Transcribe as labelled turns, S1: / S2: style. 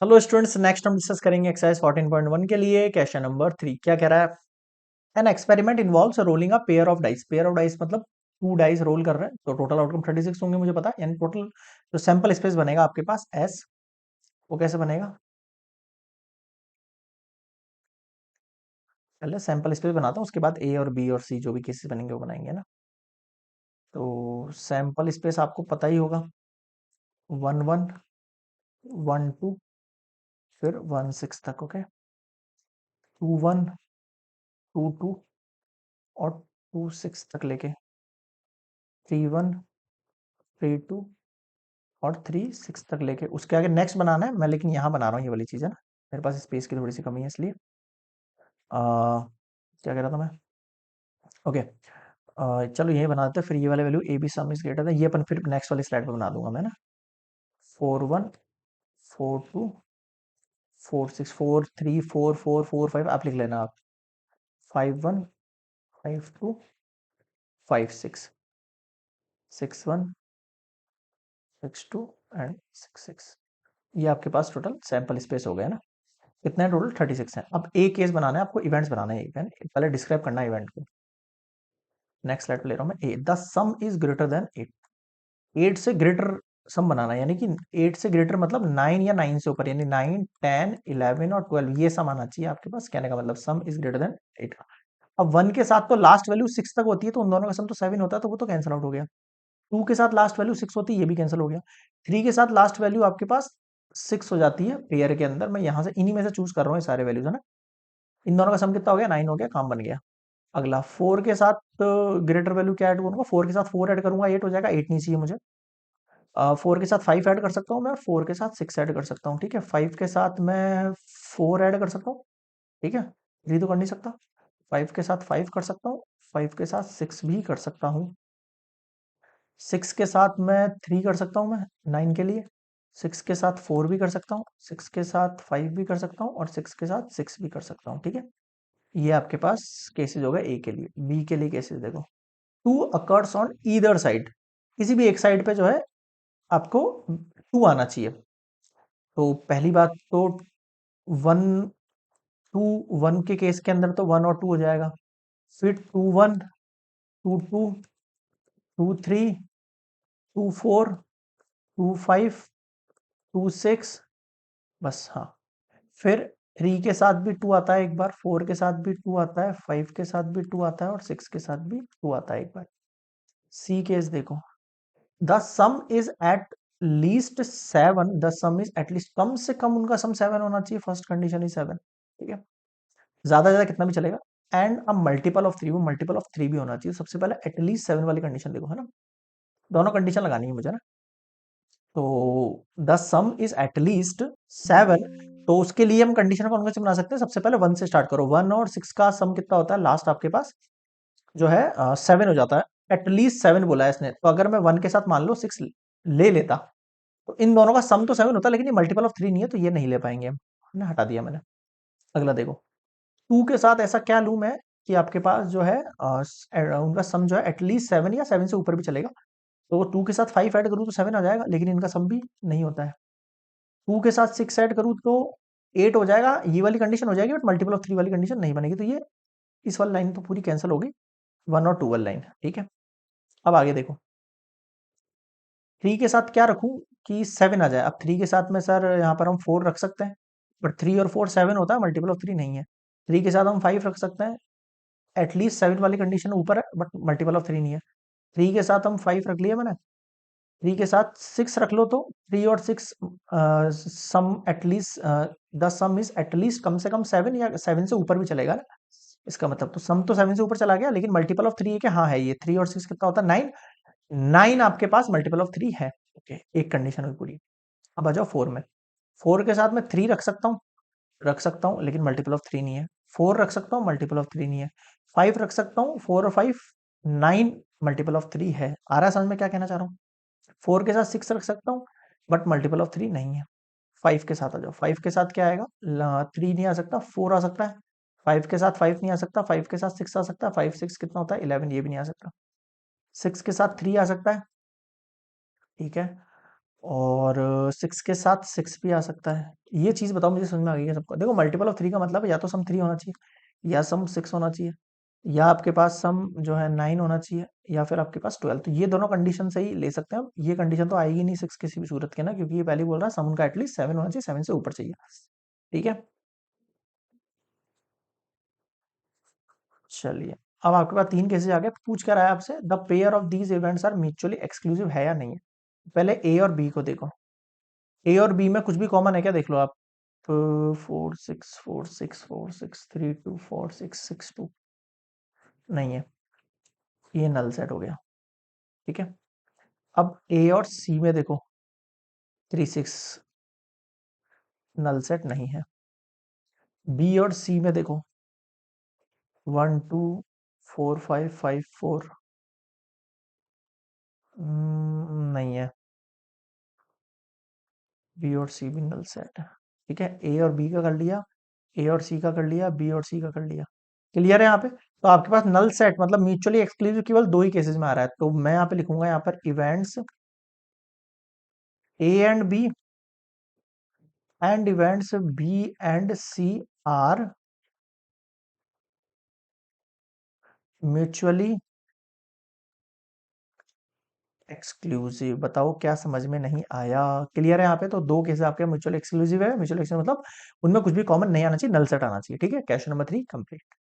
S1: Hello students, next हम discuss करेंगे exercise 14.1 के लिए क्वेश्चन नंबर 3। क्या कह रहा है? An experiment involves rolling a pair of dice मतलब टू डाइस रोल कर रहे हैं, तो टोटल आउटकम 36 होंगे, मुझे पता है। यानी टोटल जो सैंपल स्पेस बनेगा आपके पास एस, वो कैसे बनेगा? पहले सैंपल स्पेस बनाता हूँ, उसके बाद ए और बी और सी जो भी केसेस बनेंगे वो बनाएंगे ना। तो सैंपल स्पेस आपको पता ही होगा, 1 1 1 2 फिर 1 6 तक। ओके, 2 1 2 2 और 2 6 तक लेके 3 1 3 2 और 3 6 तक लेके उसके आगे नेक्स्ट बनाना है मैं, लेकिन यहाँ बना रहा हूँ ये वाली चीज़ है ना, मेरे पास स्पेस की थोड़ी सी कमी है इसलिए। क्या कह रहा था मैं? ओके, चलो यही बना देते हैं, फिर ये वाले value A be some is greater then, ये अपन फिर नेक्स्ट वाली स्लाइड पे बना दूंगा मैं ना। 4 1 4 2 4 6 4 3 4 4 4 5 आप लिख लेना आप। 5 1 5 2 5 6 6 1 6 2 एंड 6 6। ये आपके पास टोटल सैंपल स्पेस हो गया ना। कितना है टोटल? 36 है। अब एक केस बनाना है आपको, इवेंट्स बनाना है, इवेंट पहले डिस्क्राइब करना है इवेंट को। नेक्स्ट स्लाइड पे ले रहा हूँ मैं। A the sum is greater than 8, 8 से ग्रेटर सम बनाना है, यानी कि 8 से ग्रेटर मतलब 9 या 9 से ऊपर, यानी 9 10 11 और 12 ये सम आना चाहिए आपके पास। कहने का मतलब सम इज ग्रेटर देन 8। अब 1 के साथ तो लास्ट वैल्यू 6 तक होती है, तो उन दोनों का सम तो 7 होता है, तो वो तो कैंसिल आउट हो गया। 2 के साथ लास्ट वैल्यू 6 होती है, ये भी कैंसिल हो गया। 3 के साथ लास्ट वैल्यू आपके पास 6 हो जाती है पेयर के अंदर। मैं यहाँ से इन्हीं में से चूज कर रहा हूँ ये सारे वैल्यूज है ना। इन दोनों का सम कितना हो गया? 9 हो गया, काम बन गया। अगला 4 के साथ ग्रेटर वैल्यू क्या ऐड करूंगा? 4 के साथ 4 ऐड करूंगा, 8 हो जाएगा। 8 नहीं चाहिए मुझे। 4 के साथ 5 ऐड कर सकता हूँ मैं, और 4 के साथ 6 ऐड कर सकता हूँ, ठीक है। 5 के साथ मैं 4 ऐड कर सकता हूँ, ठीक है। 3 तो कर नहीं सकता। 5 के साथ 5 कर सकता हूँ, 5 के साथ 6 भी कर सकता हूँ। 6 के साथ मैं 3 कर सकता हूँ मैं 9 के लिए। 6 के साथ 4 भी कर सकता हूँ, 6 के साथ 5 भी कर सकता हूँ, और 6 के साथ 6 भी कर सकता हूँ, ठीक है। ये आपके पास केसेस हो गए ए के लिए। बी के लिए केसेस देखो। Two occurs on either side, किसी भी एक साइड पे जो है आपको टू आना चाहिए। तो पहली बात तो वन टू, वन के केस के अंदर तो 1 और 2 हो जाएगा। फिर 2 1 2 2 2 3 2 4 2 5 2 6, बस हाँ। फिर 3 के साथ भी 2 आता है एक बार, 4 के साथ भी 2 आता है, 5 के साथ भी 2 आता है, और 6 के साथ भी 2 आता है एक बार। सी केस देखो। The sum is at least 7, the sum is at least, कम से कम उनका सम 7 होना चाहिए। फर्स्ट कंडीशन इज 7, ठीक है। ज्यादा ज्यादा कितना भी चलेगा। एंड अ मल्टीपल ऑफ 3, वो मल्टीपल ऑफ 3 भी होना चाहिए। सबसे पहले एटलीस्ट 7 वाली कंडीशन देखो, है ना। दोनों कंडीशन लगानी है मुझे ना। तो द सम इज एटलीस्ट 7, तो उसके लिए हम कंडीशन कौन कौन से बना सकते हैं? सबसे पहले 1 से स्टार्ट करो। 1 और 6 का सम कितना होता है लास्ट आपके पास? जो है 7 हो जाता है। एटलीस्ट 7 बोला है इसने, तो अगर मैं 1 के साथ मान लो 6 ले लेता, तो इन दोनों का सम तो 7 होता, लेकिन ये मल्टीपल ऑफ 3 नहीं है, तो ये नहीं ले पाएंगे हम, ना, हटा दिया मैंने। अगला देखो। 2 के साथ ऐसा क्या लूं मैं कि आपके पास जो है उनका सम जो है एटलीस्ट 7 या 7 से ऊपर भी चलेगा। तो 2 के साथ 5 ऐड करूँ तो 7 आ जाएगा, लेकिन इनका सम भी नहीं होता है। 2 के साथ 6 ऐड करूँ तो 8 हो जाएगा, ये वाली कंडीशन हो जाएगी, बट मल्टीपल ऑफ 3 वाली कंडीशन नहीं बनेगी, तो ये इस वाली लाइन तो पूरी कैंसिल हो गई। 1 और 2 वाली लाइन, ठीक है। अब आगे देखो। 3 के साथ क्या रखूं कि 7 आ जाए? अब 3 के साथ में सर यहाँ पर हम 4 रख सकते हैं, बट 3 और 4 7 होता है, मल्टीपल ऑफ 3 नहीं है। 3 के साथ हम 5 रख सकते हैं, एटलीस्ट 7 वाली कंडीशन ऊपर है, बट मल्टीपल ऑफ 3 नहीं है। 3 के साथ हम 5 रख लिया मैंने। 3 के साथ 6 रख लो, तो 3 और 6 sum at least, the sum is at least कम से कम 7 या 7 से ऊपर भी चलेगा ना। इसका मतलब तो सम तो 7 से ऊपर चला गया, लेकिन मल्टीपल ऑफ 3 है क्या? हाँ है। ये 3 और 6 कितना होता है? 9। 9 आपके पास मल्टीपल ऑफ 3 है। ओके, एक कंडीशन हुई पूरी। अब आ जाओ 4 में। 4 के साथ मैं 3 रख सकता हूँ, लेकिन मल्टीपल ऑफ 3 नहीं है। 4 रख सकता हूँ, मल्टीपल ऑफ 3 नहीं है। 5 रख सकता हूँ, 4 और 5 9, मल्टीपल ऑफ 3 है। आ रहा है समझ में क्या कहना चाह रहा हूँ? 4 के साथ 6 रख सकता हूँ, बट मल्टीपल ऑफ 3 नहीं है। 5 के साथ आ जाओ। 5 के साथ क्या आएगा? 3 नहीं आ सकता, 4 आ सकता है। 5 के साथ 5 नहीं आ सकता, 5 के साथ 6 आ सकता है। 5 6 कितना होता है? 11, ये भी नहीं आ सकता। 6 के साथ 3 आ सकता है, ठीक है। और सिक्स के साथ सिक्स भी आ सकता है। ये चीज बताओ, मुझे समझ में आ गई है सबको। देखो मल्टीपल ऑफ थ्री का मतलब है या तो सम थ्री होना चाहिए, या सम सिक्स होना चाहिए, या आपके पास सम जो है नाइन होना चाहिए, या फिर आपके पास ट्वेल्व। तो ये दोनों कंडीशन से ही ले सकते हैं हम। ये कंडीशन तो आएगी नहीं सिक्स किसी भी सूरत के ना, क्योंकि ये पहले ही बोल रहा है सम उनका एटलीस्ट सेवन होना चाहिए, सेवन से ऊपर चाहिए। ठीक है, चलिए। अब आपके पास तीन केसेस आ गए। पूछ कर आया आपसे, the pair of these events are mutually exclusive है या नहीं है। पहले ए और बी को देखो। ए और बी में कुछ भी कॉमन है क्या, देख लो आप। Four six four six four six three two four six six two, नहीं है। ये नल सेट हो गया। ठीक है, अब ए और सी में देखो, थ्री सिक्स नल सेट नहीं है। बी और सी में देखो, one two four five five four, नहीं है। बी और सी भी नल सेट है। ठीक है, ए और बी का कर लिया, ए और सी का कर लिया, बी और सी का कर लिया। क्लियर है यहाँ पे। तो आपके पास नल सेट मतलब म्यूचुअली एक्सक्लूसिव केवल दो ही केसेस में आ रहा है। तो मैं यहाँ पे लिखूंगा यहाँ पर events A and B and events B and C are mutually exclusive. बताओ क्या समझ में नहीं आया। क्लियर है यहाँ पे। तो दो केसेस आपके म्यूचुअल एक्सक्लूसिव है। म्यूचुअल एक्सक्लूसिव मतलब उनमें कुछ भी कॉमन नहीं आना चाहिए, नल सेट आना चाहिए। ठीक है, क्वेश्चन नंबर थ्री कंप्लीट।